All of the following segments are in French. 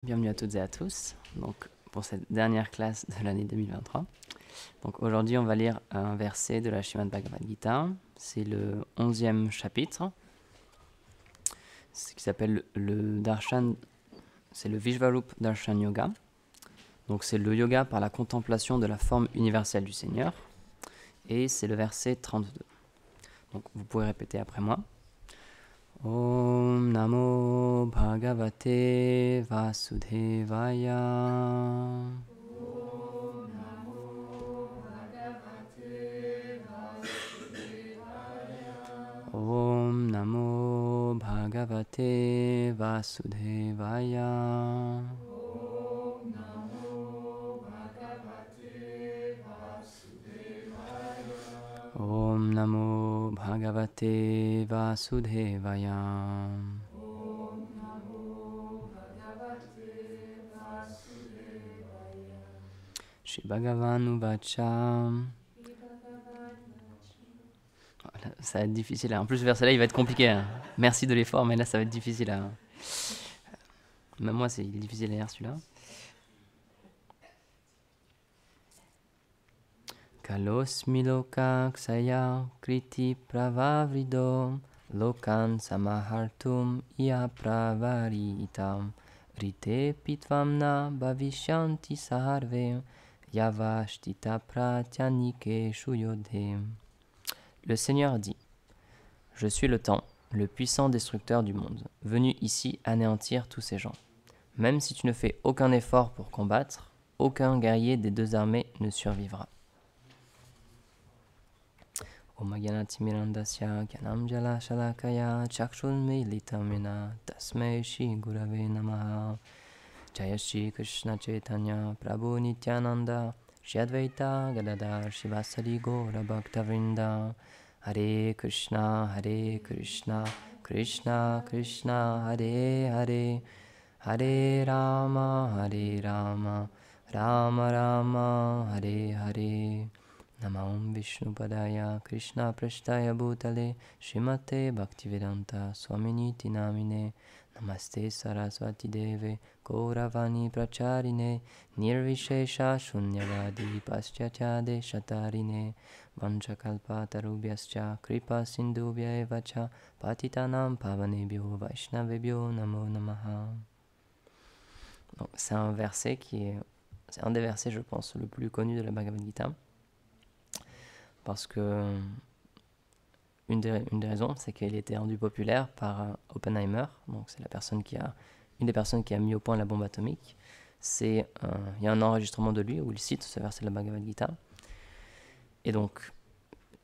Bienvenue à toutes et à tous pour cette dernière classe de l'année 2023. Donc aujourd'hui, on va lire un verset de la Srimad Bhagavad Gita. C'est le 11e chapitre, ce qui s'appelle le Darshan, c'est le Vishvarup Darshan Yoga. Donc c'est le yoga par la contemplation de la forme universelle du Seigneur. Et c'est le verset 32. Donc vous pouvez répéter après moi. Om Namo Bhagavate Vasudevaya. Om Namo Bhagavate Vasudevaya. Om Namo Bhagavate Vasudevaya. Shri Bhagavan Uvacha. Voilà, ça va être difficile. En plus, ce verset-là, il va être compliqué. Hein. Merci de l'effort, mais là, ça va être difficile. Même moi, c'est difficile à lire celui-là. Kalosmi loka ksaya kriti pravavrido lokan samahartum iya pravaritam rite pitvamna bhavishyanti saharve yavashtita pratyanike shuyodhe. Le Seigneur dit: Je suis le temps, le puissant destructeur du monde, venu ici anéantir tous ces gens. Même si tu ne fais aucun effort pour combattre, aucun guerrier des deux armées ne survivra. Om Gyanati Mirandasya Gyanam Jala Shalakaya Chakshunme Litamena Tasmei Shri Gurave Namaha. Jaya Shri Krishna Chaitanya Prabhu Nityananda Shri Advaita Gadadhar Shivasari Gaura Bhaktavrinda. Hare Krishna Krishna Krishna Hare Hare Hare Rama Rama Rama Hare Hare. Namam Vishnu Padaya Krishna Prashtaya Bhutale Srimate Bhaktivedanta Swaminiti Namine. Namaste Saraswati Deve Gauravani Pracharine Nirvishesha Shunyavadi Paschachade Shatarine Vanchakalpa Tarubhyascha Kripa Sindhubhya Evacha Patitanam Pavanebhyo Vaishnavebhyo Namo Namaha. Donc, c'est un verset c'est un des versets, je pense, le plus connu de la Bhagavad Gita. Parce que une des raisons, c'est qu'il a été rendu populaire par Oppenheimer. Donc c'est une des personnes qui a mis au point la bombe atomique. Il y a un enregistrement de lui où il cite ce verset de la Bhagavad Gita. Et donc,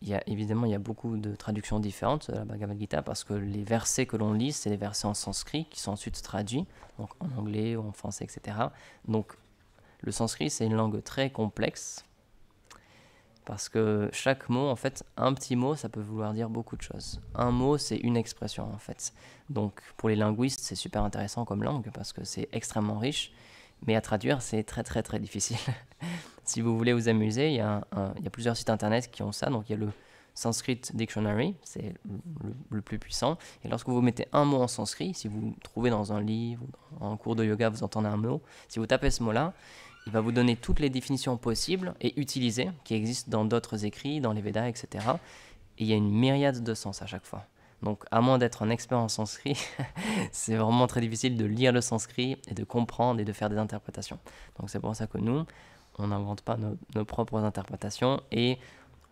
il y a beaucoup de traductions différentes de la Bhagavad Gita parce que les versets que l'on lit, c'est les versets en sanskrit qui sont ensuite traduits, donc en anglais ou en français, etc. Donc, le sanskrit, c'est une langue très complexe. Parce que chaque mot, en fait, un petit mot, ça peut vouloir dire beaucoup de choses. Un mot, c'est une expression, en fait. Donc, pour les linguistes, c'est super intéressant comme langue parce que c'est extrêmement riche. Mais à traduire, c'est très, très, très difficile. Si vous voulez vous amuser, il y a plusieurs sites internet qui ont ça. Donc, il y a le Sanskrit Dictionary, c'est le plus puissant. Et lorsque vous mettez un mot en sanskrit, si vous trouvez dans un livre ou en cours de yoga, vous entendez un mot, si vous tapez ce mot-là, il va vous donner toutes les définitions possibles et utilisées qui existent dans d'autres écrits, dans les Védas, etc. Et il y a une myriade de sens à chaque fois. Donc, à moins d'être un expert en sanskrit, c'est vraiment très difficile de lire le sanskrit et de comprendre et de faire des interprétations. Donc, c'est pour ça que nous, on n'invente pas nos propres interprétations et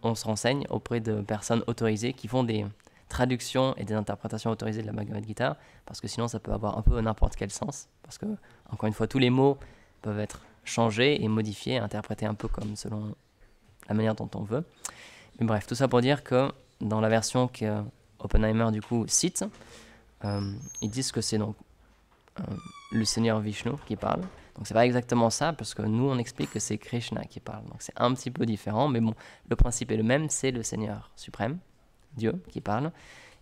on se renseigne auprès de personnes autorisées qui font des traductions et des interprétations autorisées de la Bhagavad Gita, parce que sinon, ça peut avoir un peu n'importe quel sens. Parce que, encore une fois, tous les mots peuvent être changés et modifiés, interprétés un peu comme selon la manière dont on veut. Mais bref, tout ça pour dire que dans la version que Oppenheimer du coup cite, ils disent que c'est donc le Seigneur Vishnu qui parle. Donc c'est pas exactement ça, parce que nous on explique que c'est Krishna qui parle. Donc c'est un petit peu différent, mais bon, le principe est le même, c'est le Seigneur suprême, Dieu, qui parle.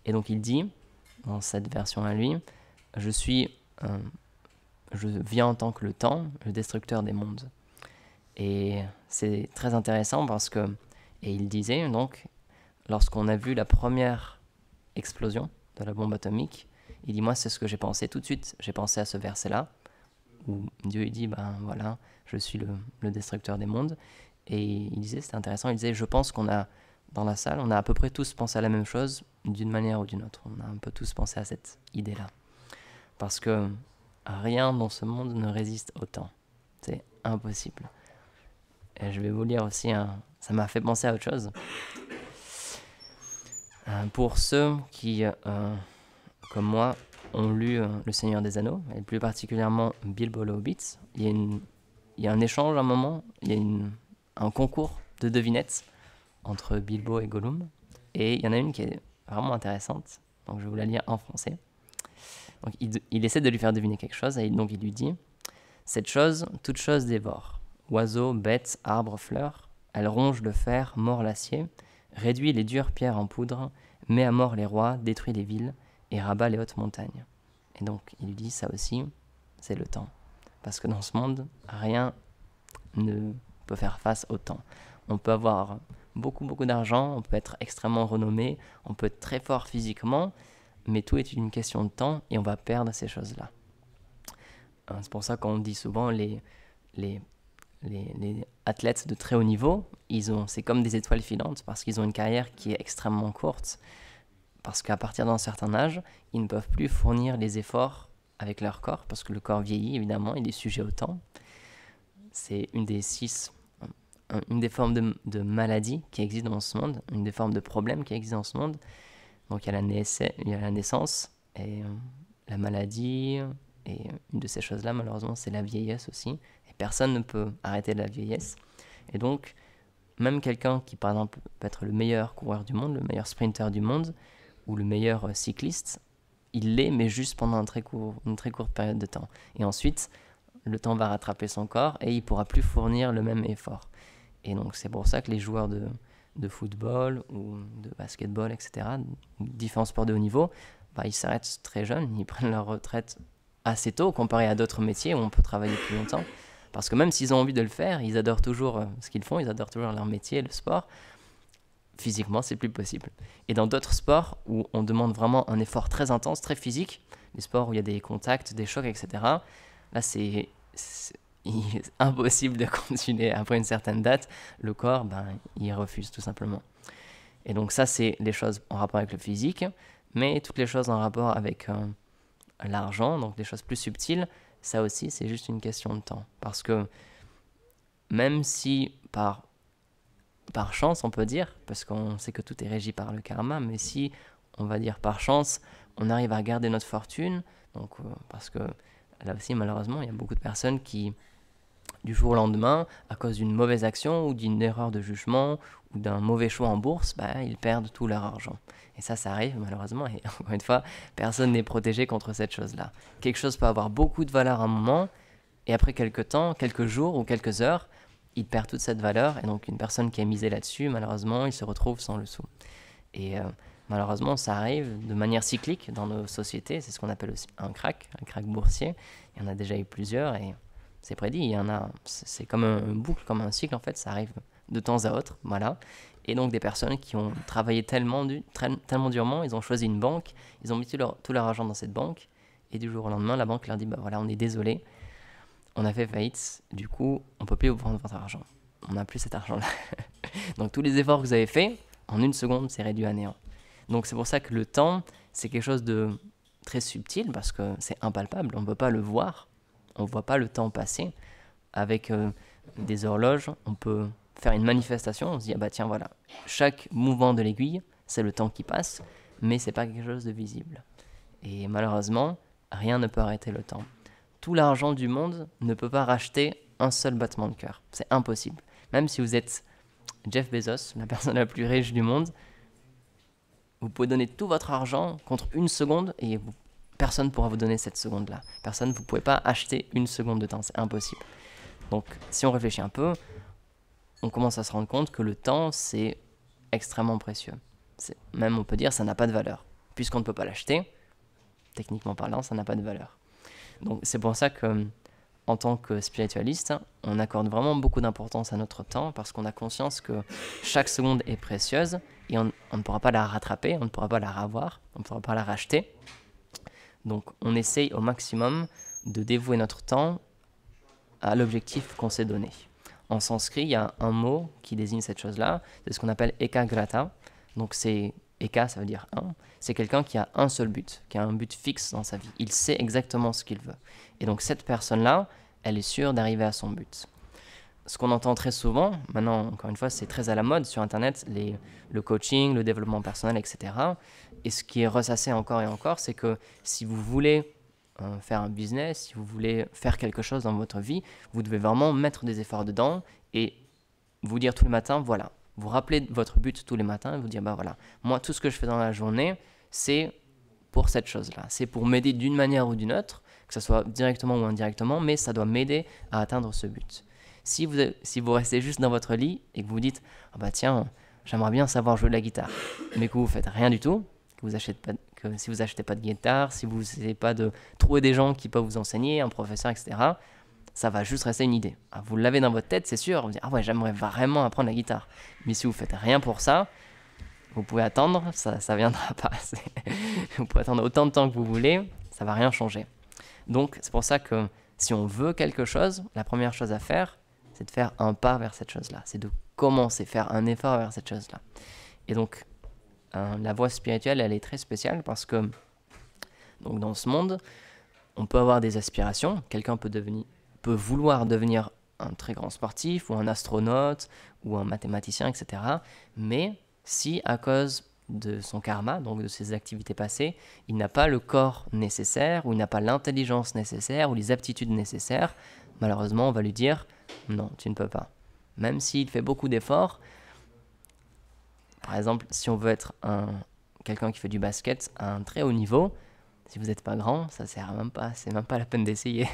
Et donc il dit, dans cette version à lui, je viens en tant que le temps, le destructeur des mondes. Et c'est très intéressant parce que, et il disait donc, lorsqu'on a vu la première explosion de la bombe atomique, il dit, moi c'est ce que j'ai pensé tout de suite, j'ai pensé à ce verset-là, où Dieu il dit, ben voilà, je suis le destructeur des mondes. Et il disait, c'était intéressant, il disait, je pense qu'on a, dans la salle, on a à peu près tous pensé à la même chose d'une manière ou d'une autre. On a un peu tous pensé à cette idée-là. Parce que rien dans ce monde ne résiste au temps. C'est impossible. Et je vais vous lire aussi, ça m'a fait penser à autre chose. Pour ceux qui, comme moi, ont lu Le Seigneur des Anneaux, et plus particulièrement Bilbo le Hobbit, il y a un échange à un moment, il y a un concours de devinettes entre Bilbo et Gollum, et il y en a une qui est vraiment intéressante, donc je vais vous la lire en français. Donc il essaie de lui faire deviner quelque chose, et donc il lui dit « Cette chose, toute chose dévore. Oiseaux, bêtes, arbres, fleurs, elle ronge le fer, mord l'acier, réduit les dures pierres en poudre, met à mort les rois, détruit les villes, et rabat les hautes montagnes. » Et donc il lui dit ça aussi, c'est le temps. Parce que dans ce monde, rien ne peut faire face au temps. On peut avoir beaucoup d'argent, on peut être extrêmement renommé, on peut être très fort physiquement, mais tout est une question de temps et on va perdre ces choses-là. C'est pour ça qu'on dit souvent les athlètes de très haut niveau, c'est comme des étoiles filantes parce qu'ils ont une carrière qui est extrêmement courte. Parce qu'à partir d'un certain âge, ils ne peuvent plus fournir les efforts avec leur corps parce que le corps vieillit évidemment, il est sujet au temps. C'est une des formes de maladie qui existe dans ce monde, une des formes de problèmes qui existent dans ce monde. Donc il y a la naissance et la maladie, et une de ces choses-là malheureusement c'est la vieillesse aussi, et personne ne peut arrêter la vieillesse. Et donc même quelqu'un qui par exemple peut être le meilleur coureur du monde, le meilleur sprinter du monde, ou le meilleur cycliste, il l'est mais juste pendant une très courte période de temps. Et ensuite le temps va rattraper son corps et il ne pourra plus fournir le même effort. Et donc c'est pour ça que les joueurs de football ou de basketball, etc., différents sports de haut niveau, ils s'arrêtent très jeunes, ils prennent leur retraite assez tôt comparé à d'autres métiers où on peut travailler plus longtemps. Parce que même s'ils ont envie de le faire, ils adorent toujours ce qu'ils font, ils adorent toujours leur métier, le sport. Physiquement, c'est plus possible. Et dans d'autres sports où on demande vraiment un effort très intense, très physique, les sports où il y a des contacts, des chocs, etc., là, c'est impossible de continuer. Après une certaine date, le corps, il refuse tout simplement. Et donc ça, c'est les choses en rapport avec le physique, mais toutes les choses en rapport avec l'argent, donc les choses plus subtiles, ça aussi, c'est juste une question de temps. Parce que même si par chance, on peut dire, parce qu'on sait que tout est régi par le karma, mais si, on va dire par chance, on arrive à garder notre fortune, donc parce que là aussi, malheureusement, il y a beaucoup de personnes qui, du jour au lendemain, à cause d'une mauvaise action ou d'une erreur de jugement ou d'un mauvais choix en bourse, ils perdent tout leur argent. Et ça arrive malheureusement, et encore une fois, personne n'est protégé contre cette chose-là. Quelque chose peut avoir beaucoup de valeur à un moment, et après quelques temps, quelques jours ou quelques heures, il perd toute cette valeur, et donc une personne qui a misé là-dessus, malheureusement, il se retrouve sans le sou. Et malheureusement, ça arrive de manière cyclique dans nos sociétés, c'est ce qu'on appelle aussi un crack boursier. Il y en a déjà eu plusieurs, et c'est prédit, il y en a, c'est comme un boucle, comme un cycle en fait, ça arrive de temps à autre, voilà. Et donc des personnes qui ont travaillé tellement durement, ils ont choisi une banque, ils ont mis tout leur argent dans cette banque, et du jour au lendemain, la banque leur dit, voilà, on est désolé, on a fait faillite, du coup, on ne peut plus vous prendre votre argent. On n'a plus cet argent-là. Donc tous les efforts que vous avez faits, en une seconde, c'est réduit à néant. Donc c'est pour ça que le temps, c'est quelque chose de très subtil, parce que c'est impalpable, on ne peut pas le voir, on ne voit pas le temps passer. Avec des horloges, on peut faire une manifestation, on se dit, tiens, voilà, chaque mouvement de l'aiguille, c'est le temps qui passe, mais ce n'est pas quelque chose de visible. Et malheureusement, rien ne peut arrêter le temps. Tout l'argent du monde ne peut pas racheter un seul battement de cœur. C'est impossible. Même si vous êtes Jeff Bezos, la personne la plus riche du monde, vous pouvez donner tout votre argent contre une seconde et personne ne pourra vous donner cette seconde-là. Vous ne pouvez pas acheter une seconde de temps, c'est impossible. Donc, si on réfléchit un peu, on commence à se rendre compte que le temps, c'est extrêmement précieux. Même, on peut dire, ça n'a pas de valeur. Puisqu'on ne peut pas l'acheter, techniquement parlant, ça n'a pas de valeur. Donc, c'est pour ça que, en tant que spiritualiste, on accorde vraiment beaucoup d'importance à notre temps parce qu'on a conscience que chaque seconde est précieuse et on ne pourra pas la rattraper, on ne pourra pas la ravoir, on ne pourra pas la racheter. Donc, on essaye au maximum de dévouer notre temps à l'objectif qu'on s'est donné. En sanskrit, il y a un mot qui désigne cette chose-là, c'est ce qu'on appelle ekagrata. Donc c'est eka, ça veut dire un. C'est quelqu'un qui a un seul but, qui a un but fixe dans sa vie. Il sait exactement ce qu'il veut. Et donc cette personne-là, elle est sûre d'arriver à son but. Ce qu'on entend très souvent, maintenant, encore une fois, c'est très à la mode sur Internet, le coaching, le développement personnel, etc. Et ce qui est ressassé encore et encore, c'est que si vous voulez faire un business, si vous voulez faire quelque chose dans votre vie, vous devez vraiment mettre des efforts dedans et vous dire tous les matins, voilà, vous rappelez votre but tous les matins et vous dire, bah voilà, moi, tout ce que je fais dans la journée, c'est pour cette chose-là. C'est pour m'aider d'une manière ou d'une autre, que ce soit directement ou indirectement, mais ça doit m'aider à atteindre ce but. Si vous restez juste dans votre lit et que vous vous dites « Ah bah tiens, j'aimerais bien savoir jouer de la guitare », mais que vous ne faites rien du tout, si vous n'achetez pas de guitare, si vous n'essayez pas de trouver des gens qui peuvent vous enseigner, un professeur, etc., ça va juste rester une idée. Alors, vous l'avez dans votre tête, c'est sûr, vous dites « Ah ouais, j'aimerais vraiment apprendre la guitare ». Mais si vous ne faites rien pour ça, vous pouvez attendre, ça ne viendra pas. Vous pouvez attendre autant de temps que vous voulez, ça ne va rien changer. Donc c'est pour ça que si on veut quelque chose, la première chose à faire, c'est de faire un pas vers cette chose-là. C'est de commencer, faire un effort vers cette chose-là. Et donc, la voie spirituelle, elle est très spéciale parce que donc dans ce monde, on peut avoir des aspirations. Quelqu'un peut vouloir devenir un très grand sportif ou un astronaute ou un mathématicien, etc. Mais si à cause de son karma, donc de ses activités passées, il n'a pas le corps nécessaire ou il n'a pas l'intelligence nécessaire ou les aptitudes nécessaires, malheureusement, on va lui dire « Non, tu ne peux pas ». Même s'il fait beaucoup d'efforts, par exemple, si on veut être quelqu'un qui fait du basket à un très haut niveau, si vous n'êtes pas grand, ça sert même pas, c'est même pas la peine d'essayer.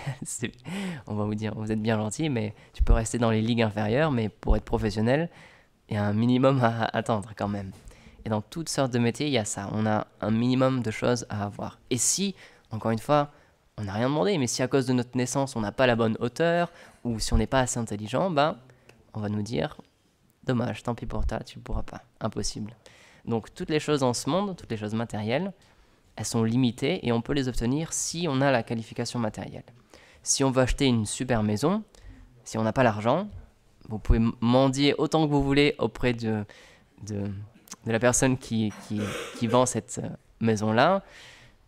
On va vous dire, vous êtes bien gentil, mais tu peux rester dans les ligues inférieures, mais pour être professionnel, il y a un minimum à attendre quand même. Et dans toutes sortes de métiers, il y a ça. On a un minimum de choses à avoir. Et si, encore une fois, on n'a rien demandé, mais si à cause de notre naissance, on n'a pas la bonne hauteur, ou si on n'est pas assez intelligent, on va nous dire, dommage, tant pis pour toi, tu ne pourras pas. Impossible. Donc toutes les choses dans ce monde, toutes les choses matérielles, elles sont limitées et on peut les obtenir si on a la qualification matérielle. Si on veut acheter une super maison, si on n'a pas l'argent, vous pouvez mendier autant que vous voulez auprès de la personne qui vend cette maison-là.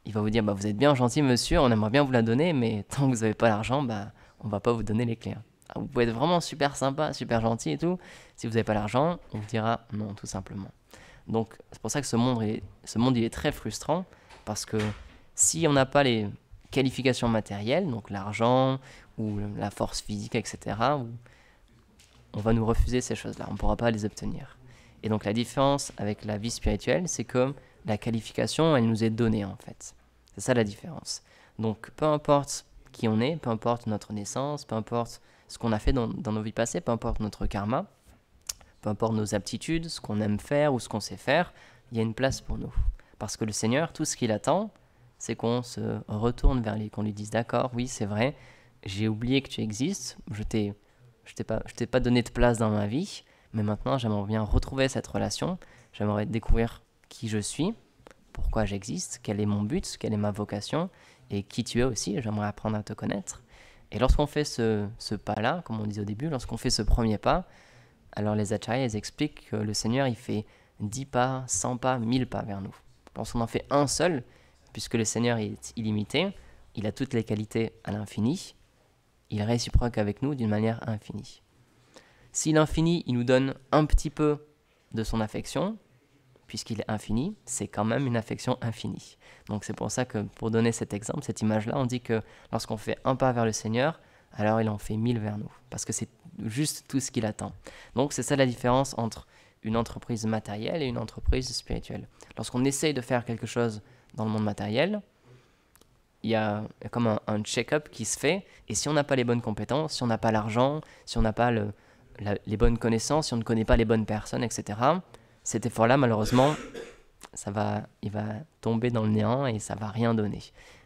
Il va vous dire, vous êtes bien gentil monsieur, on aimerait bien vous la donner, mais tant que vous n'avez pas l'argent, on ne va pas vous donner les clés. Alors, vous pouvez être vraiment super sympa, super gentil et tout. Si vous n'avez pas l'argent, on vous dira non, tout simplement. Donc c'est pour ça que ce monde il est très frustrant, parce que si on n'a pas les qualifications matérielles, donc l'argent ou la force physique, etc., on va nous refuser ces choses-là, on ne pourra pas les obtenir. Et donc la différence avec la vie spirituelle, c'est que la qualification, elle nous est donnée en fait. C'est ça la différence. Donc peu importe qui on est, peu importe notre naissance, peu importe ce qu'on a fait dans nos vies passées, peu importe notre karma, peu importe nos aptitudes, ce qu'on aime faire ou ce qu'on sait faire, il y a une place pour nous. Parce que le Seigneur, tout ce qu'il attend, c'est qu'on se retourne vers lui, qu'on lui dise « D'accord, oui, c'est vrai, j'ai oublié que tu existes, je t'ai pas donné de place dans ma vie, mais maintenant j'aimerais bien retrouver cette relation, j'aimerais découvrir qui je suis, pourquoi j'existe, quel est mon but, quelle est ma vocation, et qui tu es aussi, j'aimerais apprendre à te connaître. » Et lorsqu'on fait ce pas-là, comme on disait au début, lorsqu'on fait ce premier pas, alors les acharyas expliquent que le Seigneur il fait 10 pas, 100 pas, 1000 pas vers nous. Lorsqu'on en fait un seul, puisque le Seigneur est illimité, il a toutes les qualités à l'infini, il réciproque avec nous d'une manière infinie. Si l'infini, il nous donne un petit peu de son affection, puisqu'il est infini, c'est quand même une affection infinie. Donc c'est pour ça que, pour donner cet exemple, cette image-là, on dit que lorsqu'on fait un pas vers le Seigneur, alors il en fait 1000 vers nous, parce que c'est juste tout ce qu'il attend. Donc c'est ça la différence entre une entreprise matérielle et une entreprise spirituelle. Lorsqu'on essaye de faire quelque chose dans le monde matériel, il y a comme un check-up qui se fait, et si on n'a pas les bonnes compétences, si on n'a pas l'argent, si on n'a pas les bonnes connaissances, si on ne connaît pas les bonnes personnes, etc., cet effort-là, malheureusement, il va tomber dans le néant et ça ne va rien donner.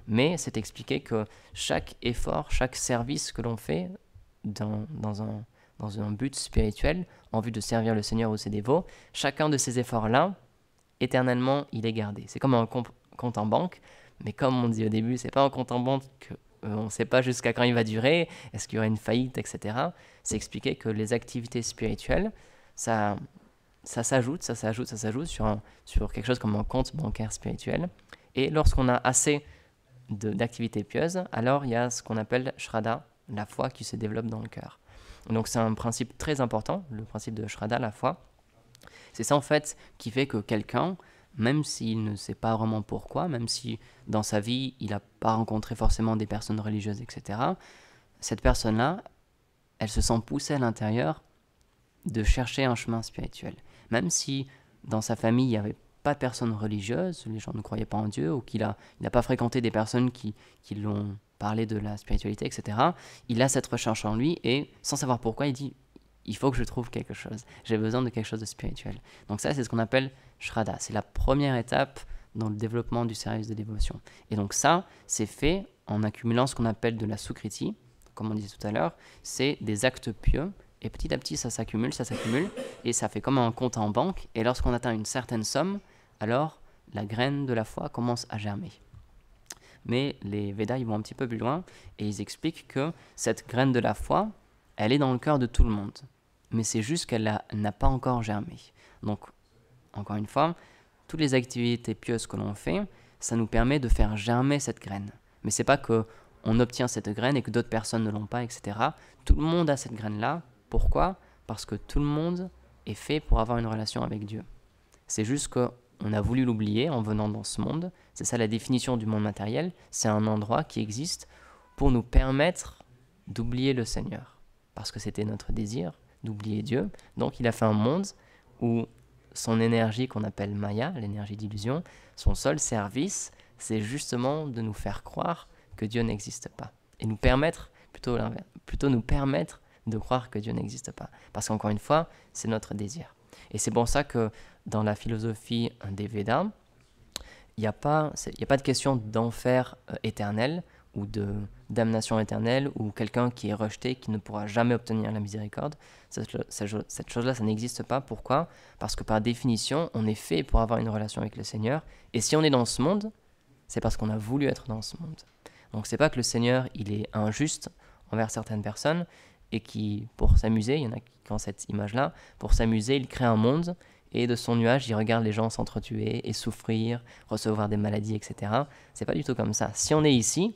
Mais c'est expliqué que chaque effort, chaque service que l'on fait dans un but spirituel, en vue de servir le Seigneur ou ses dévots, chacun de ces efforts-là, éternellement, il est gardé. C'est comme un compte en banque, mais comme on dit au début, c'est pas un compte en banque on ne sait pas jusqu'à quand il va durer, est-ce qu'il y aura une faillite, etc. C'est expliquer que les activités spirituelles, ça s'ajoute sur quelque chose comme un compte bancaire spirituel. Et lorsqu'on a assez d'activités pieuses, alors il y a ce qu'on appelle Shraddha, la foi qui se développe dans le cœur. Donc c'est un principe très important, le principe de Shraddha, la foi. C'est ça en fait qui fait que quelqu'un, même s'il ne sait pas vraiment pourquoi, même si dans sa vie il n'a pas rencontré forcément des personnes religieuses, etc., cette personne-là, elle se sent poussée à l'intérieur de chercher un chemin spirituel. Même si dans sa famille il n'y avait pas de personnes religieuses, les gens ne croyaient pas en Dieu, ou qu'il n'a pas fréquenté des personnes qui l'ont parlé de la spiritualité, etc., il a cette recherche en lui et sans savoir pourquoi, il dit il faut que je trouve quelque chose, j'ai besoin de quelque chose de spirituel. Donc ça, c'est ce qu'on appelle Shraddha, c'est la première étape dans le développement du service de dévotion. Et donc ça, c'est fait en accumulant ce qu'on appelle de la sukriti, comme on disait tout à l'heure, c'est des actes pieux, et petit à petit ça s'accumule, et ça fait comme un compte en banque, et lorsqu'on atteint une certaine somme, alors la graine de la foi commence à germer. Mais les Védas, ils vont un petit peu plus loin, et ils expliquent que cette graine de la foi, elle est dans le cœur de tout le monde, mais c'est juste qu'elle n'a pas encore germé. Donc, encore une fois, toutes les activités pieuses que l'on fait, ça nous permet de faire germer cette graine. Mais c'est pas qu'on obtient cette graine et que d'autres personnes ne l'ont pas, etc. Tout le monde a cette graine-là. Pourquoi ? Parce que tout le monde est fait pour avoir une relation avec Dieu. C'est juste qu'on a voulu l'oublier en venant dans ce monde. C'est ça la définition du monde matériel. C'est un endroit qui existe pour nous permettre d'oublier le Seigneur. Parce que c'était notre désir d'oublier Dieu. Donc il a fait un monde où son énergie qu'on appelle Maya, l'énergie d'illusion, son seul service, c'est justement de nous faire croire que Dieu n'existe pas. Et nous permettre, plutôt nous permettre de croire que Dieu n'existe pas. Parce qu'encore une fois, c'est notre désir. Et c'est pour ça que dans la philosophie des Védas, il n'y a pas de question d'enfer éternel ou de damnation éternelle ou quelqu'un qui est rejeté, qui ne pourra jamais obtenir la miséricorde. Cette chose-là, ça n'existe pas. Pourquoi ? Parce que par définition, on est fait pour avoir une relation avec le Seigneur. Et si on est dans ce monde, c'est parce qu'on a voulu être dans ce monde. Donc c'est pas que le Seigneur, il est injuste envers certaines personnes et qui, pour s'amuser, il y en a qui ont cette image-là, pour s'amuser, il crée un monde et de son nuage, il regarde les gens s'entretuer et souffrir, recevoir des maladies, etc. C'est pas du tout comme ça. Si on est ici,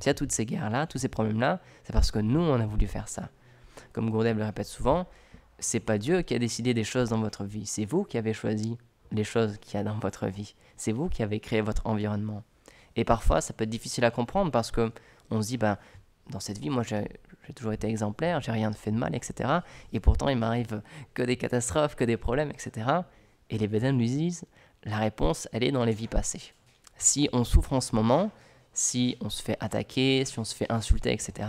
s'il y a toutes ces guerres-là, tous ces problèmes-là, c'est parce que nous, on a voulu faire ça. Comme Gurudev le répète souvent, c'est pas Dieu qui a décidé des choses dans votre vie, c'est vous qui avez choisi les choses qu'il y a dans votre vie. C'est vous qui avez créé votre environnement. Et parfois, ça peut être difficile à comprendre parce que on se dit, dans cette vie, moi, j'ai toujours été exemplaire, j'ai rien fait de mal, etc. Et pourtant, il m'arrive que des catastrophes, que des problèmes, etc. Et les Védas nous disent, la réponse, elle est dans les vies passées. Si on souffre en ce moment, si on se fait attaquer, si on se fait insulter, etc.,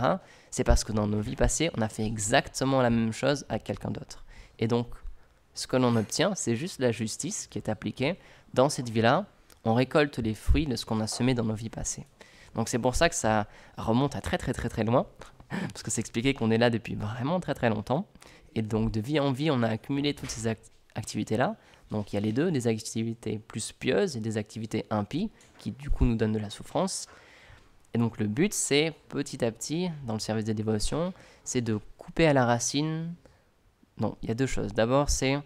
c'est parce que dans nos vies passées, on a fait exactement la même chose à quelqu'un d'autre. Et donc, ce que l'on obtient, c'est juste la justice qui est appliquée. Dans cette vie-là, on récolte les fruits de ce qu'on a semé dans nos vies passées. Donc c'est pour ça que ça remonte à très très très très loin, parce que c'est expliqué qu'on est là depuis vraiment très très longtemps. Et donc de vie en vie, on a accumulé toutes ces activités-là. Donc il y a les deux, des activités plus pieuses et des activités impies, qui du coup nous donnent de la souffrance. Et donc le but, c'est petit à petit, dans le service de dévotion, c'est de couper à la racine. Non, il y a deux choses. D'abord, c'est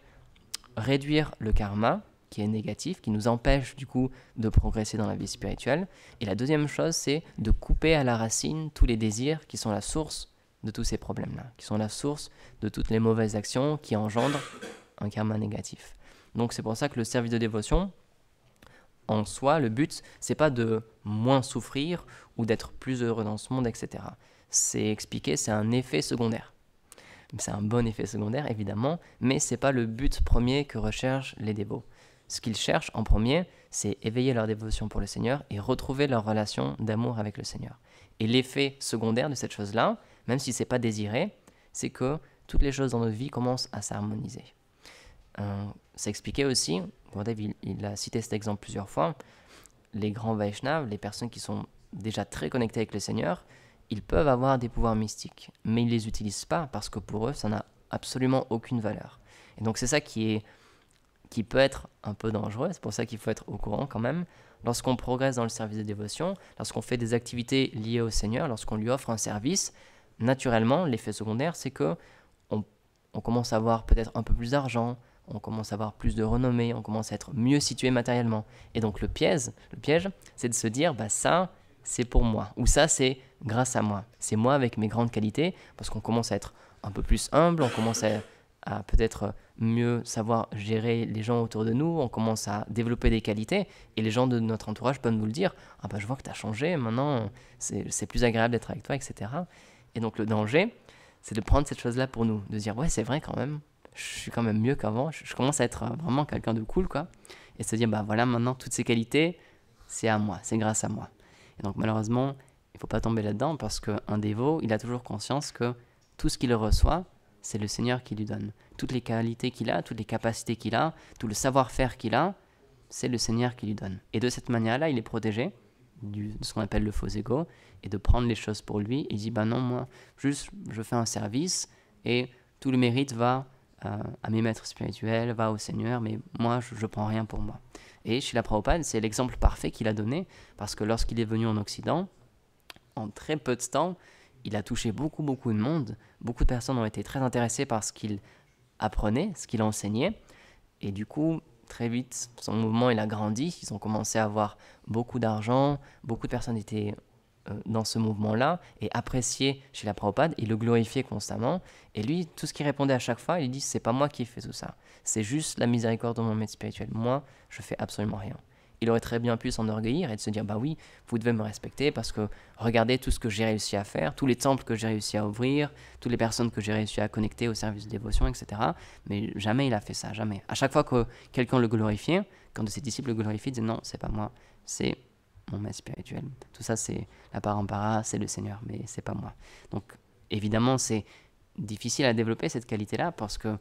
réduire le karma, qui est négatif, qui nous empêche du coup de progresser dans la vie spirituelle. Et la deuxième chose, c'est de couper à la racine tous les désirs qui sont la source de tous ces problèmes-là, qui sont la source de toutes les mauvaises actions qui engendrent un karma négatif. Donc c'est pour ça que le service de dévotion, en soi, le but, c'est pas de moins souffrir ou d'être plus heureux dans ce monde, etc. C'est expliqué, c'est un effet secondaire. C'est un bon effet secondaire, évidemment, mais c'est pas le but premier que recherchent les dévots. Ce qu'ils cherchent en premier, c'est éveiller leur dévotion pour le Seigneur et retrouver leur relation d'amour avec le Seigneur. Et l'effet secondaire de cette chose-là, même si c'est pas désiré, c'est que toutes les choses dans notre vie commencent à s'harmoniser. C'est expliqué aussi, Gurudev il a cité cet exemple plusieurs fois, les grands Vaishnavas, les personnes qui sont déjà très connectées avec le Seigneur, ils peuvent avoir des pouvoirs mystiques, mais ils ne les utilisent pas parce que pour eux, ça n'a absolument aucune valeur. Et donc c'est ça qui peut être un peu dangereux, c'est pour ça qu'il faut être au courant quand même. lorsqu'on progresse dans le service de dévotion, lorsqu'on fait des activités liées au Seigneur, lorsqu'on lui offre un service, naturellement, l'effet secondaire, c'est que on commence à avoir peut-être un peu plus d'argent, on commence à avoir plus de renommée, on commence à être mieux situé matériellement. Et donc le piège, c'est de se dire, ça, c'est pour moi, ou ça, c'est grâce à moi. C'est moi avec mes grandes qualités, parce qu'on commence à être un peu plus humble, on commence à peut-être mieux savoir gérer les gens autour de nous, on commence à développer des qualités, et les gens de notre entourage peuvent nous le dire, je vois que tu as changé, maintenant, c'est plus agréable d'être avec toi, etc. Et donc le danger, c'est de prendre cette chose-là pour nous, de dire, ouais, c'est vrai quand même, je suis quand même mieux qu'avant, je commence à être vraiment quelqu'un de cool, quoi. Et se dire, voilà, maintenant, toutes ces qualités, c'est à moi, c'est grâce à moi. Et donc, malheureusement, il ne faut pas tomber là-dedans, parce qu'un dévot, il a toujours conscience que tout ce qu'il reçoit, c'est le Seigneur qui lui donne. Toutes les qualités qu'il a, toutes les capacités qu'il a, tout le savoir-faire qu'il a, c'est le Seigneur qui lui donne. Et de cette manière-là, il est protégé de ce qu'on appelle le faux ego, et de prendre les choses pour lui. Il dit, non, moi, juste, je fais un service, et tout le mérite va à mes maîtres spirituels, va au Seigneur, mais moi, je ne prends rien pour moi. Et Srila Prabhupada, c'est l'exemple parfait qu'il a donné, parce que lorsqu'il est venu en Occident, en très peu de temps, il a touché beaucoup de monde. Beaucoup de personnes ont été très intéressées par ce qu'il apprenait, ce qu'il enseignait, et du coup, très vite, son mouvement il a grandi, ils ont commencé à avoir beaucoup d'argent, beaucoup de personnes étaient dans ce mouvement-là et appréciaient Srila Prabhupada, il le glorifiait constamment, et lui, tout ce qu'il répondait à chaque fois, il dit, c'est pas moi qui fais tout ça, c'est juste la miséricorde de mon maître spirituel, moi, je fais absolument rien. Il aurait très bien pu s'enorgueillir et de se dire, oui, vous devez me respecter parce que regardez tout ce que j'ai réussi à faire, tous les temples que j'ai réussi à ouvrir, toutes les personnes que j'ai réussi à connecter au service de dévotion, etc. Mais jamais il a fait ça, jamais. À chaque fois que quelqu'un le glorifiait, quand de ses disciples le glorifiaient, il disait, non, c'est pas moi, c'est mon maître spirituel. Tout ça, c'est la parampara, c'est le Seigneur, mais c'est pas moi. Donc, évidemment, c'est difficile à développer cette qualité-là parce que,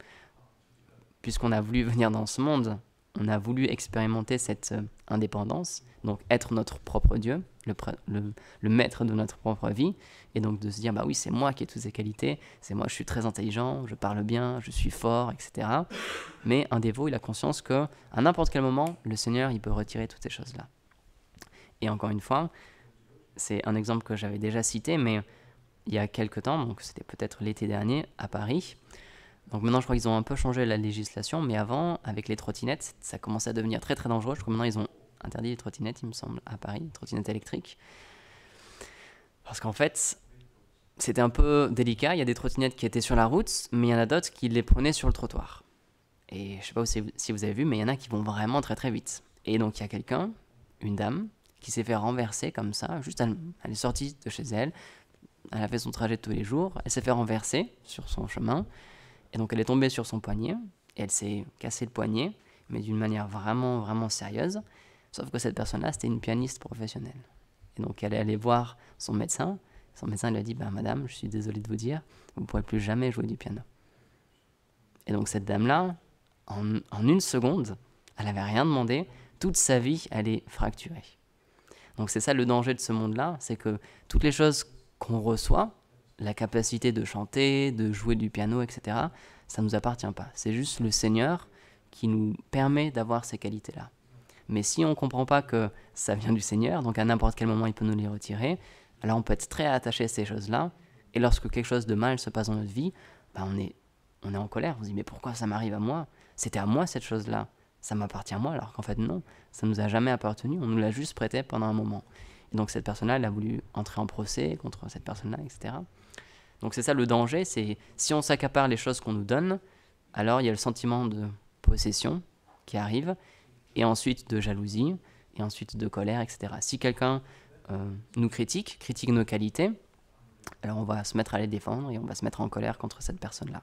puisqu'on a voulu venir dans ce monde, on a voulu expérimenter cette indépendance, donc être notre propre Dieu, le maître de notre propre vie, et donc de se dire, oui, c'est moi qui ai toutes ces qualités, c'est moi, je suis très intelligent, je parle bien, je suis fort, etc. Mais un dévot, il a conscience qu'à n'importe quel moment, le Seigneur, il peut retirer toutes ces choses-là. Et encore une fois, c'est un exemple que j'avais déjà cité, mais il y a quelques temps, donc c'était peut-être l'été dernier, à Paris. Donc maintenant, je crois qu'ils ont un peu changé la législation, mais avant, avec les trottinettes, ça commençait à devenir très très dangereux. Je crois que maintenant, ils ont interdit les trottinettes, il me semble, à Paris, les trottinettes électriques. Parce qu'en fait, c'était un peu délicat. Il y a des trottinettes qui étaient sur la route, mais il y en a d'autres qui les prenaient sur le trottoir. Et je ne sais pas si vous avez vu, mais il y en a qui vont vraiment très très vite. Et donc, il y a quelqu'un, une dame, qui s'est fait renverser comme ça. Juste, elle est sortie de chez elle, elle a fait son trajet de tous les jours, elle s'est fait renverser sur son chemin. Et donc elle est tombée sur son poignet, et elle s'est cassé le poignet, mais d'une manière vraiment, vraiment sérieuse. Sauf que cette personne-là, c'était une pianiste professionnelle. Et donc elle est allée voir son médecin. Son médecin lui a dit, madame, je suis désolé de vous dire, vous ne pourrez plus jamais jouer du piano. Et donc cette dame-là, en une seconde, elle n'avait rien demandé, toute sa vie, elle est fracturée. Donc c'est ça le danger de ce monde-là, c'est que toutes les choses qu'on reçoit, la capacité de chanter, de jouer du piano, etc., ça ne nous appartient pas. C'est juste le Seigneur qui nous permet d'avoir ces qualités-là. Mais si on ne comprend pas que ça vient du Seigneur, donc à n'importe quel moment il peut nous les retirer, alors on peut être très attaché à ces choses-là, et lorsque quelque chose de mal se passe dans notre vie, on est en colère, on se dit mais pourquoi ça m'arrive à moi? C'était à moi cette chose-là, ça m'appartient à moi, alors qu'en fait non, ça ne nous a jamais appartenu, on nous l'a juste prêté pendant un moment. Et donc cette personne-là, elle a voulu entrer en procès contre cette personne-là, etc. Donc c'est ça le danger, c'est si on s'accapare les choses qu'on nous donne, alors il y a le sentiment de possession qui arrive, et ensuite de jalousie, et ensuite de colère, etc. Si quelqu'un nous critique nos qualités, alors on va se mettre à les défendre, et on va se mettre en colère contre cette personne-là.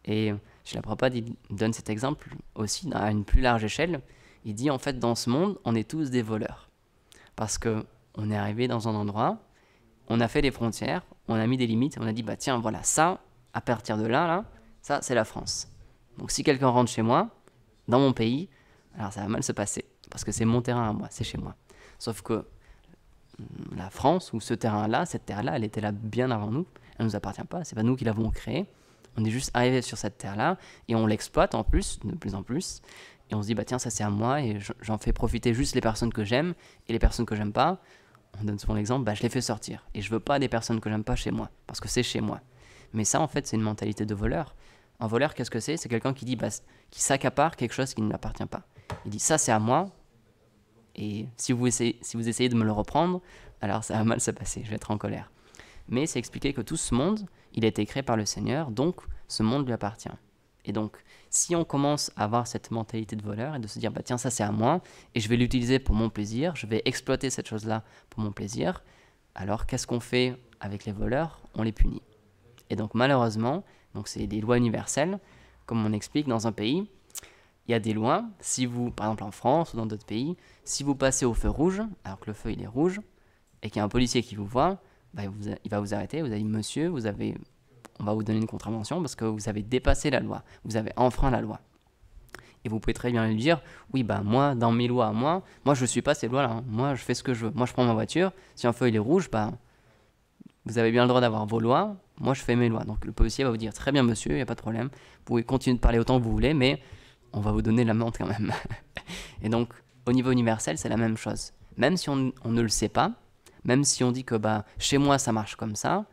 Et Srila Prabhupada, il donne cet exemple aussi à une plus large échelle. Il dit en fait dans ce monde, on est tous des voleurs. Parce qu'on est arrivé dans un endroit, on a fait des frontières, on a mis des limites, on a dit, tiens, voilà, ça, à partir de là, ça, c'est la France. Donc si quelqu'un rentre chez moi, dans mon pays, alors ça va mal se passer, parce que c'est mon terrain à moi, c'est chez moi. Sauf que la France, ou ce terrain-là, cette terre-là, elle était là bien avant nous, elle ne nous appartient pas, c'est pas nous qui l'avons créée, on est juste arrivé sur cette terre-là, et on l'exploite en plus, de plus en plus, et on se dit, bah tiens, ça c'est à moi, et j'en fais profiter juste les personnes que j'aime, et les personnes que j'aime pas, on donne souvent l'exemple, bah je les fais sortir. Et je veux pas des personnes que j'aime pas chez moi, parce que c'est chez moi. Mais ça, en fait, c'est une mentalité de voleur. Un voleur, qu'est-ce que c'est? C'est quelqu'un qui dit, bah, qui s'accapare quelque chose qui ne lui appartient pas. Il dit, ça c'est à moi, et si vous essayez de me le reprendre, alors ça va mal se passer, je vais être en colère. Mais c'est expliquer que tout ce monde, il a été créé par le Seigneur, donc ce monde lui appartient. Et donc, si on commence à avoir cette mentalité de voleur et de se dire, bah tiens, ça c'est à moi, et je vais l'utiliser pour mon plaisir, je vais exploiter cette chose-là pour mon plaisir, alors qu'est-ce qu'on fait avec les voleurs? On les punit. Et donc malheureusement, donc c'est des lois universelles, comme on explique dans un pays, il y a des lois, si vous, par exemple en France ou dans d'autres pays, si vous passez au feu rouge, alors que le feu il est rouge, et qu'il y a un policier qui vous voit, bah, il va vous arrêter, vous allez dire, monsieur, on va vous donner une contravention parce que vous avez dépassé la loi, vous avez enfreint la loi. Et vous pouvez très bien lui dire, oui, bah moi, dans mes lois à moi je ne suis pas ces lois-là, hein. Moi je fais ce que je veux, moi je prends ma voiture, si un feu il est rouge, bah vous avez bien le droit d'avoir vos lois, moi je fais mes lois. Donc le policier va vous dire, très bien monsieur, il n'y a pas de problème, vous pouvez continuer de parler autant que vous voulez, mais on va vous donner l'amende quand même. Et donc au niveau universel, c'est la même chose. Même si on ne le sait pas, même si on dit que bah, chez moi ça marche comme ça,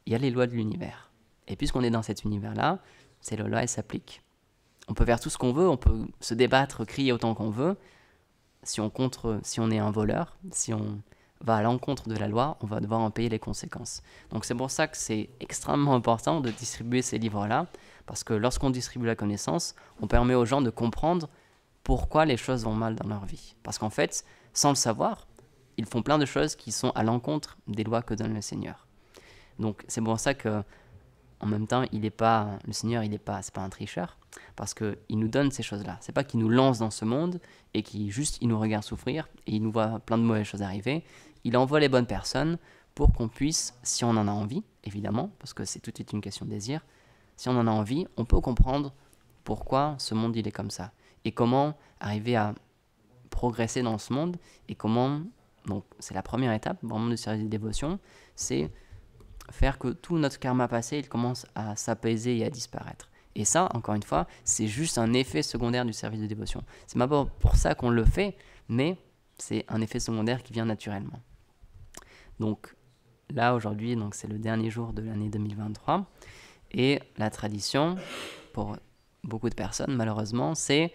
il y a les lois de l'univers. Et puisqu'on est dans cet univers-là, ces lois-là, elles s'appliquent. On peut faire tout ce qu'on veut, on peut se débattre, crier autant qu'on veut. Si on est un voleur, si on va à l'encontre de la loi, on va devoir en payer les conséquences. Donc c'est pour ça que c'est extrêmement important de distribuer ces livres-là, parce que lorsqu'on distribue la connaissance, on permet aux gens de comprendre pourquoi les choses vont mal dans leur vie. Parce qu'en fait, sans le savoir, ils font plein de choses qui sont à l'encontre des lois que donne le Seigneur. Donc c'est pour ça que, en même temps, le Seigneur, c'est pas un tricheur, parce qu'il nous donne ces choses-là. C'est pas qu'il nous lance dans ce monde et qu'il nous regarde souffrir et il nous voit plein de mauvaises choses arriver. Il envoie les bonnes personnes pour qu'on puisse, si on en a envie, évidemment, parce que c'est tout de suite une question de désir, si on en a envie, on peut comprendre pourquoi ce monde il est comme ça et comment arriver à progresser dans ce monde et comment, donc c'est la première étape vraiment du service de dévotion, c'est faire que tout notre karma passé il commence à s'apaiser et à disparaître. Et ça, encore une fois, c'est juste un effet secondaire du service de dévotion. C'est pas pour ça qu'on le fait, mais c'est un effet secondaire qui vient naturellement. Donc là, aujourd'hui, donc, c'est le dernier jour de l'année 2023. Et la tradition, pour beaucoup de personnes, malheureusement, c'est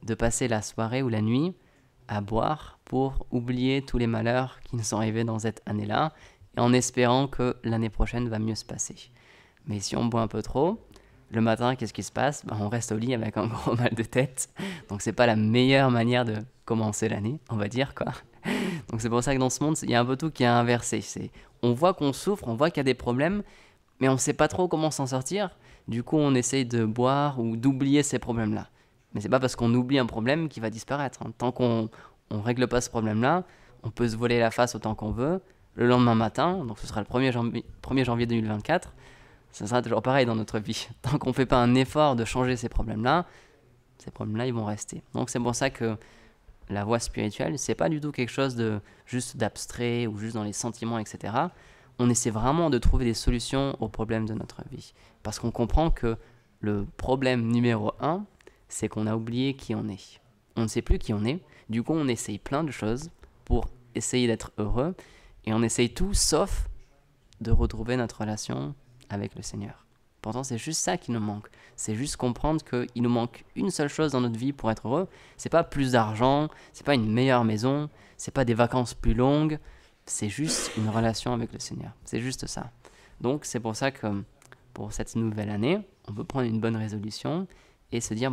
de passer la soirée ou la nuit à boire pour oublier tous les malheurs qui nous sont arrivés dans cette année-là, et en espérant que l'année prochaine va mieux se passer. Mais si on boit un peu trop, le matin, qu'est-ce qui se passe? On reste au lit avec un gros mal de tête. Donc c'est pas la meilleure manière de commencer l'année, on va dire, quoi. Donc c'est pour ça que dans ce monde, il y a un peu tout qui est inversé. On voit qu'on souffre, on voit qu'il y a des problèmes, mais on ne sait pas trop comment s'en sortir. Du coup, on essaye de boire ou d'oublier ces problèmes-là. Mais c'est pas parce qu'on oublie un problème qu'il va disparaître, hein. Tant qu'on ne règle pas ce problème-là, on peut se voler la face autant qu'on veut. Le lendemain matin, donc ce sera le 1er janvier 2024, ça sera toujours pareil dans notre vie. Tant qu'on ne fait pas un effort de changer ces problèmes-là, ils vont rester. Donc c'est pour ça que la voie spirituelle, c'est pas du tout quelque chose de juste d'abstrait ou juste dans les sentiments, etc. On essaie vraiment de trouver des solutions aux problèmes de notre vie. Parce qu'on comprend que le problème numéro 1, c'est qu'on a oublié qui on est. On ne sait plus qui on est. Du coup, on essaye plein de choses pour essayer d'être heureux. Et on essaye tout sauf de retrouver notre relation avec le Seigneur. Pourtant, c'est juste ça qui nous manque. C'est juste comprendre qu'il nous manque une seule chose dans notre vie pour être heureux. C'est pas plus d'argent, c'est pas une meilleure maison, c'est pas des vacances plus longues. C'est juste une relation avec le Seigneur. C'est juste ça. Donc, c'est pour ça que pour cette nouvelle année, on peut prendre une bonne résolution et se dire,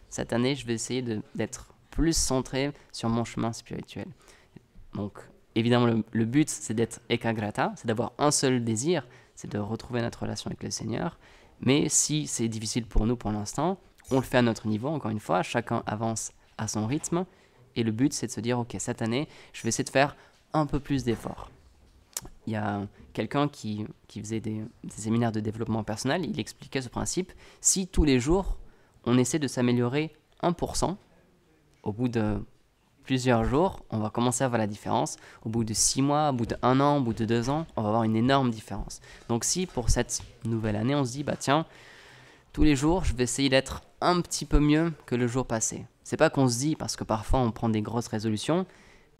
cette année, je vais essayer d'être plus centré sur mon chemin spirituel. Donc, évidemment, le but, c'est d'être ekagrata, c'est d'avoir un seul désir, c'est de retrouver notre relation avec le Seigneur. Mais si c'est difficile pour nous pour l'instant, on le fait à notre niveau, encore une fois, chacun avance à son rythme. Et le but, c'est de se dire, ok, cette année, je vais essayer de faire un peu plus d'efforts. Il y a quelqu'un qui faisait des séminaires de développement personnel, il expliquait ce principe. Si tous les jours, on essaie de s'améliorer 1%, au bout de plusieurs jours, on va commencer à voir la différence. Au bout de 6 mois, au bout d'1 an, au bout de 2 ans, on va avoir une énorme différence. Donc si pour cette nouvelle année, on se dit, tiens, tous les jours, je vais essayer d'être un petit peu mieux que le jour passé. C'est pas qu'on se dit, parce que parfois on prend des grosses résolutions,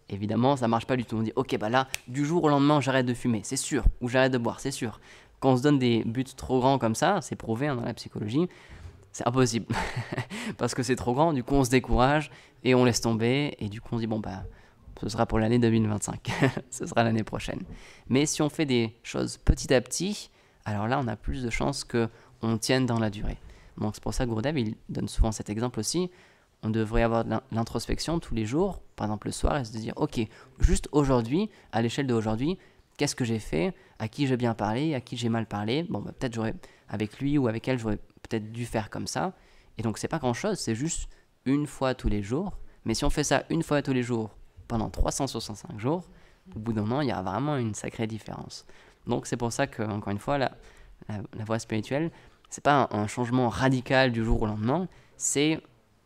évidemment ça marche pas du tout. On dit ok bah là, du jour au lendemain j'arrête de fumer, c'est sûr, ou j'arrête de boire, c'est sûr. Quand on se donne des buts trop grands comme ça, c'est prouvé dans la psychologie, c'est impossible. Parce que c'est trop grand, du coup on se décourage et on laisse tomber, et du coup on se dit bon bah ce sera pour l'année 2025, ce sera l'année prochaine. Mais si on fait des choses petit à petit, alors là on a plus de chances qu'on tienne dans la durée. Donc c'est pour ça que Gurudev il donne souvent cet exemple aussi. On devrait avoir de l'introspection tous les jours, par exemple le soir, et se dire ok, juste aujourd'hui, à l'échelle d'aujourd'hui, qu'est-ce que j'ai fait, à qui j'ai bien parlé, à qui j'ai mal parlé. Bon bah, peut-être j'aurais, avec lui ou avec elle, j'aurais peut-être dû faire comme ça. Et donc c'est pas grand chose, c'est juste une fois tous les jours. Mais si on fait ça une fois tous les jours pendant 365 jours, au bout d'un moment, il y a vraiment une sacrée différence. Donc c'est pour ça que, encore une fois, la voie spirituelle, c'est pas un changement radical du jour au lendemain, c'est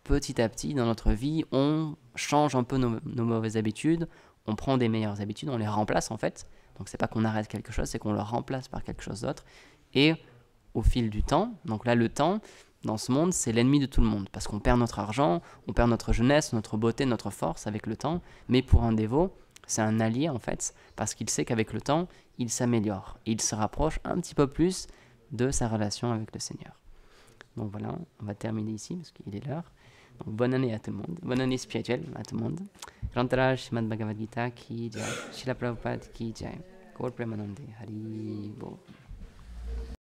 petit à petit dans notre vie, on change un peu nos mauvaises habitudes, on prend des meilleures habitudes, on les remplace en fait. Donc c'est pas qu'on arrête quelque chose, c'est qu'on le remplace par quelque chose d'autre. Et au fil du temps, donc là le temps, dans ce monde, c'est l'ennemi de tout le monde, parce qu'on perd notre argent, on perd notre jeunesse, notre beauté, notre force avec le temps, mais pour un dévot, c'est un allié en fait, parce qu'il sait qu'avec le temps, il s'améliore, il se rapproche un petit peu plus de sa relation avec le Seigneur. Donc voilà, on va terminer ici, parce qu'il est l'heure. Donc bonne année à tout le monde, bonne année spirituelle à tout le monde. Grantara Srimad Bhagavad Gita ki jai, Srila Prabhupada ki jai, Gaur Premanande, Hari Bol.